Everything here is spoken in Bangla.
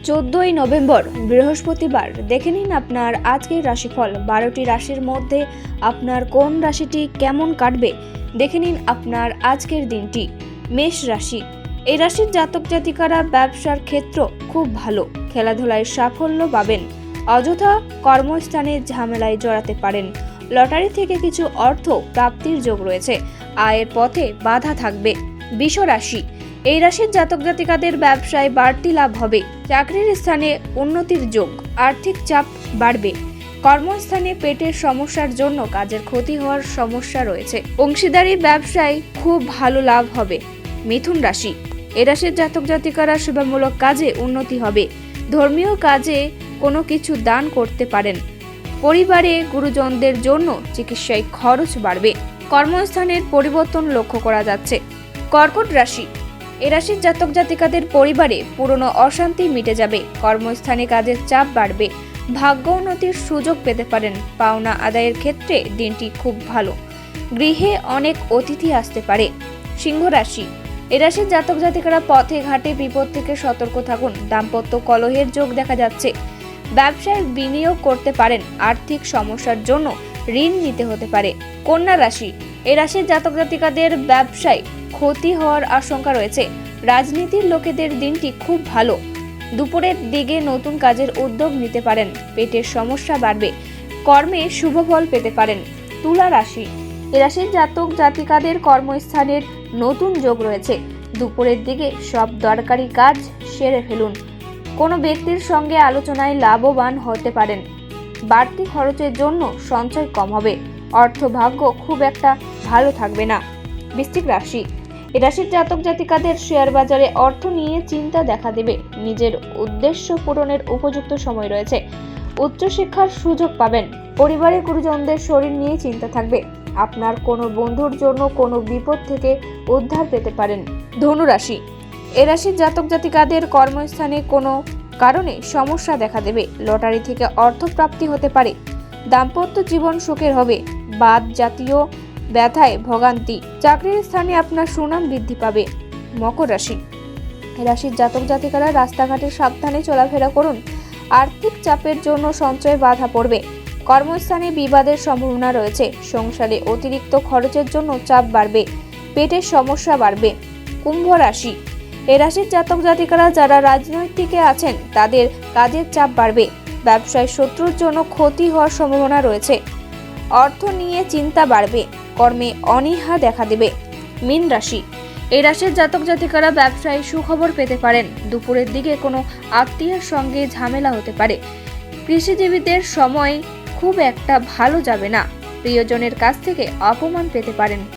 14ই নভেম্বর বৃহস্পতিবার দেখে নিন আপনার আজকের রাশিফল। 12টি রাশির মধ্যে আপনার কোন রাশিটি কেমন কাটবে দেখে নিন আপনার আজকের দিনটি। মেষ রাশি, এই রাশির জাতক জাতিকারা ব্যবসার ক্ষেত্র খুব ভালো, খেলাধুলায় সাফল্য পাবেন, অযথা কর্মস্থানে ঝামেলায় জড়াতে পারেন, লটারি থেকে কিছু অর্থ প্রাপ্তির যোগ রয়েছে, আয়ের পথে বাধা থাকবে। বৃষ রাশি, এই রাশির জাতক জাতিকাদের ব্যবসায় বাড়তি লাভ হবে, চাকরির স্থানে উন্নতির যোগ, আর্থিক চাপ বাড়বে, কর্মস্থানে পেটের সমস্যার জন্য কাজের ক্ষতি হওয়ার সমস্যা রয়েছে, অংশীদারি ব্যবসায় খুব ভালো লাভ হবে। মিথুন রাশি, এই রাশির জাতক জাতিকারা সেবামূলক কাজে উন্নতি হবে, ধর্মীয় কাজে কোনো কিছু দান করতে পারেন, পরিবারে গুরুজনদের জন্য চিকিৎসায় খরচ বাড়বে, কর্মস্থানের পরিবর্তন লক্ষ্য করা যাচ্ছে। কর্কট রাশি, এ রাশির জাতক জাতিকাদের পরিবারে পুরনো অশান্তি মিটে যাবে, কর্মস্থানে কাজের চাপ বাড়বে, ভাগ্য উন্নতির সুযোগ পেতে পারেন, পাওনা আদায়ের ক্ষেত্রে দিনটি খুব ভালো, গৃহে অনেক অতিথি আসতে পারে। সিংহ রাশি, এ রাশির জাতক জাতিকারা পথে ঘাটে বিপদ থেকে সতর্ক থাকুন, দাম্পত্য কলহের যোগ দেখা যাচ্ছে, ব্যবসায় বিনিয়োগ করতে পারেন, আর্থিক সমস্যার জন্য ঋণ নিতে হতে পারে। কন্যা রাশি, এ রাশির জাতক জাতিকাদের ব্যবসায় ক্ষতি হওয়ার আশঙ্কা রয়েছে, রাজনীতির লোকেদের দিনটি খুব ভালো, দুপুরের দিকে নতুন কাজের উদ্যোগ নিতে পারেন, পেটের সমস্যা বাড়বে, কর্মে শুভ ফল পেতে পারেন। তুলা রাশি, এ রাশির জাতক জাতিকাদের কর্মস্থানের নতুন যোগ রয়েছে, দুপুরের দিকে সব দরকারি কাজ সেরে ফেলুন, কোনো ব্যক্তির সঙ্গে আলোচনায় লাভবান হতে পারেন, বাড়তি খরচের জন্য সঞ্চয় কম হবে, অর্থভাগ্য খুব একটা ভালো থাকবে না। বৃশ্চিক রাশি, এ রাশির জাতক জাতিকাদের শেয়ার বাজারে অর্থ নিয়ে চিন্তা দেখা দেবে, নিজের উদ্দেশ্য পূরণের উপযুক্ত সময় রয়েছে, উচ্চশিক্ষার সুযোগ পাবেন, পরিবারের গুরুজনদের শরীর নিয়ে চিন্তা থাকবে, আপনার কোনো বন্ধুর জন্য কোনো বিপদ থেকে উদ্ধার পেতে পারেন। ধনু রাশি, এ রাশির জাতক জাতিকাদের কর্মস্থানে কোনো কারণে সমস্যা দেখা দেবে, লটারি থেকে অর্থ প্রাপ্তি হতে পারে, দাম্পত্য জীবন সুখের হবে, বাত জাতীয় ব্যথায় ভোগান্তি, চাকরির স্থানে আপনার সুনাম বৃদ্ধি পাবে। মকর রাশি, এ রাশির জাতক জাতিকারা রাস্তাঘাটে সাবধানে চলাফেরা করুন, আর্থিক চাপের জন্য সঞ্চয়ে বাধা পড়বে, কর্মস্থানে বিবাদের সম্ভাবনা রয়েছে, সংসারে অতিরিক্ত খরচের জন্য চাপ বাড়বে, পেটের সমস্যা বাড়বে। কুম্ভ রাশি, এ রাশির জাতক জাতিকারা যারা রাজনৈতিকে আছেন তাদের কাজের চাপ বাড়বে, ব্যবসায় শত্রুর জন্য ক্ষতি হওয়ার সম্ভাবনা রয়েছে, অর্থ নিয়ে চিন্তা বাড়বে, কর্মে অনীহা দেখা দেবে। মীন রাশি, এই রাশির জাতক জাতিকারা ব্যবসায় সুখবর পেতে পারেন, দুপুরের দিকে কোনো আত্মীয়ের সঙ্গে ঝামেলা হতে পারে, কৃষিজীবীদের সময় খুব একটা ভালো যাবে না, প্রিয়জনের কাছ থেকে অপমান পেতে পারেন।